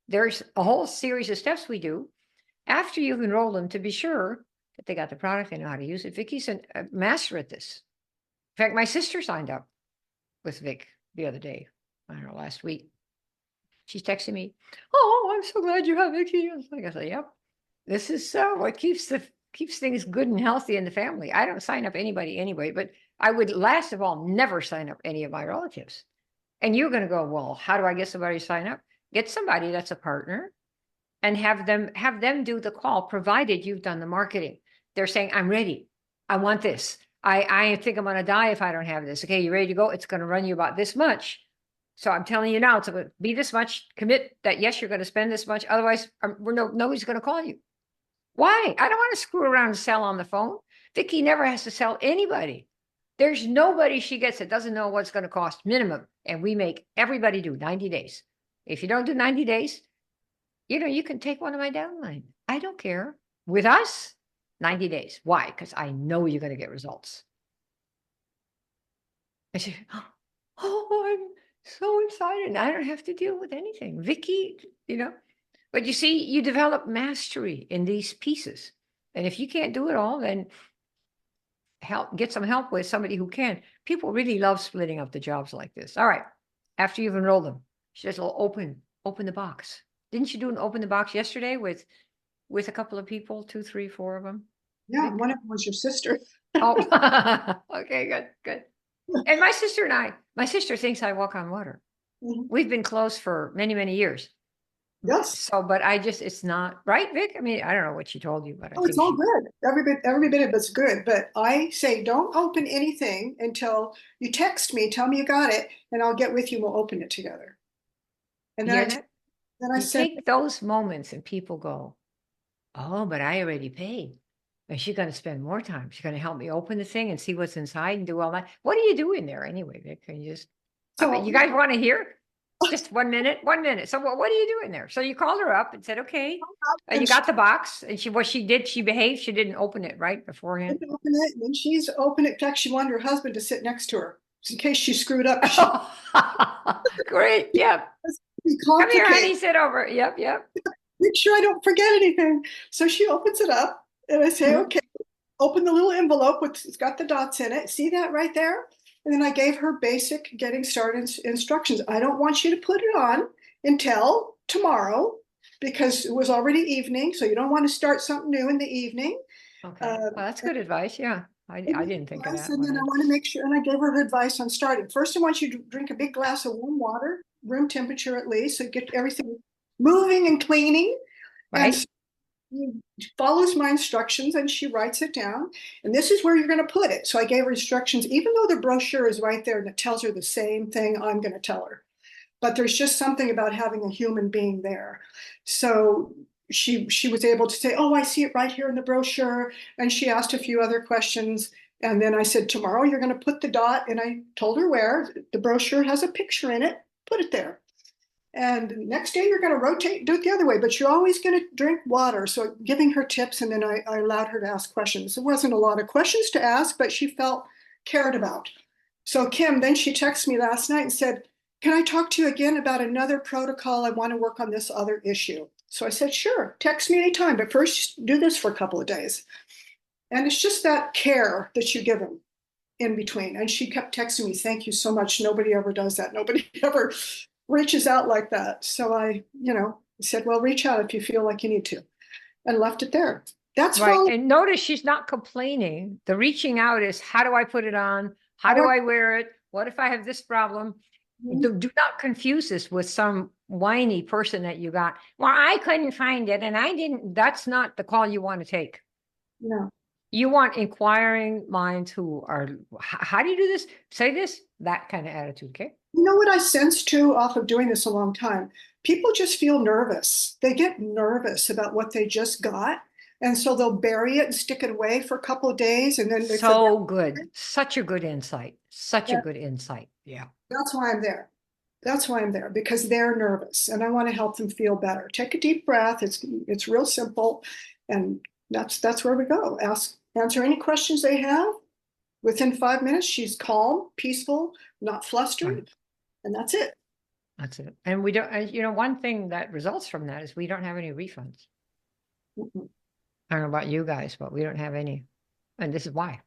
there's a whole series of steps we do after you've enrolled them to be sure that they got the product, they know how to use it. Vicky's a master at this. In fact, my sister signed up with Vic the other day, I don't know, last week. She's texting me, "Oh, I'm so glad you have Vicky." I said, "Yep, this is what keeps things good and healthy in the family." I don't sign up anybody anyway, but I would last of all never sign up any of my relatives. And you're going to go, "Well, how do I get somebody to sign up?" Get somebody that's a partner and have them do the call, provided you've done the marketing. They're saying, "I'm ready. I want this. I think I'm going to die if I don't have this." Okay, you ready to go? It's going to run you about this much. So I'm telling you now, it's going to be this much. Commit that, yes, you're going to spend this much. Otherwise, nobody's going to call you. Why? I don't want to screw around and sell on the phone. Vicky never has to sell anybody. There's nobody she gets that doesn't know what's going to cost minimum. And we make everybody do 90 days. If you don't do 90 days, you can take one of my downline. I don't care. With us, 90 days. Why? Because I know you're going to get results. I say, "Oh, I'm so excited. And I don't have to deal with anything." Vicky, but you see, you develop mastery in these pieces. And if you can't do it all, then get some help with somebody who can. People really love splitting up the jobs like this. All right. After you've enrolled them, she says, "Well, open the box." Didn't you do an open the box yesterday with a couple of people, 2, 3, 4 of them? Yeah, one of them was your sister. Oh, okay, good. And my sister thinks I walk on water. Mhm. We've been close for many, many years. Yes. So, but it's not right, Vic. I mean, I don't know what she told you, but I Oh, it's think all she. good. Every bit of it's good. But I say don't open anything until you text me, tell me you got it, and I'll get with you and we'll open it together. And You then hear I that? then I You said, take those moments and people go, "Oh, but I already paid. And she's going to spend more time. She's going to help me open the thing and see what's inside and do all that." What are you doing there anyway, Vic? Can you just, I mean, so you guys want to hear? Just 1 minute, 1 minute. So what are you doing there? So you called her up and said, "Okay, and you she got the box." And she did, she behaved. She didn't open it right beforehand. didn't open it, and then she's opened it. In fact, she wanted her husband to sit next to her in case she screwed up. She Great. Yep. be Come here, complicated. honey. Sit over. Yep. Make sure I don't forget anything. So she opens it up, and I say, Mhm. okay, open the little envelope with it's got the dots in it. See that right there? And then I gave her basic getting started instructions. I don't want you to put it on until tomorrow because it was already evening. So you don't want to start something new in the evening. Okay. Uh, Well, that's good advice. Yeah. I didn't think of that and then I one. want to make sure, and I gave her advice on starting. First, I want you to drink a big glass of warm water, room temperature at least, so get everything moving and cleaning. And Right? she follows my instructions and she writes it down. And this is where you're going to put it. So I gave her instructions, even though the brochure is right there and it tells her the same thing I'm going to tell her. But there's just something about having a human being there. So she was able to say, "Oh, I see it right here in the brochure." And she asked a few other questions. And then I said, "Tomorrow you're going to put the dot." And I told her where. The brochure has a picture in it. Put it there. And next day you're going to rotate, do it the other way, but you're always going to drink water. So giving her tips, and then I allowed her to ask questions. There wasn't a lot of questions to ask, but she felt cared about. So Kim, then she texted me last night and said, "Can I talk to you again about another protocol? I want to work on this other issue." So I said, "Sure, text me anytime, but first do this for a couple of days." And it's just that care that you give them in between. And she kept texting me, "Thank you so much. Nobody ever does that. Nobody ever reaches out like that." So I, said, "Well, reach out if you feel like you need to," and left it there. That's Right. follow And notice she's not complaining. The reaching out is, how do I put it on? How how do I, I wear it? What if I have this problem? Do not confuse this with some whiny person that you got. "Well, I couldn't find it and I didn't." That's not the call you want to take. yeah. You want inquiring minds who are, "How do you do this? Say this," that kind of attitude. Okay. You know what I sense too, off of doing this a long time? People just feel nervous. They get nervous about what they just got. And so they'll bury it and stick it away for a couple of days and then they forget. So good. Such a good insight. Such a And good insight. Yeah. that's why I'm there. That's why I'm there, because they're nervous and I want to help them feel better. Take a deep breath. It's real simple. And that's where we go. Answer any questions they have. Within 5 minutes, she's calm, peaceful, not Right. flustered, and that's it. That's it. And we don't, and you know, one thing that results from that is we don't have any refunds. Mm-mm. I don't know about you guys, but we don't have any. And this is why.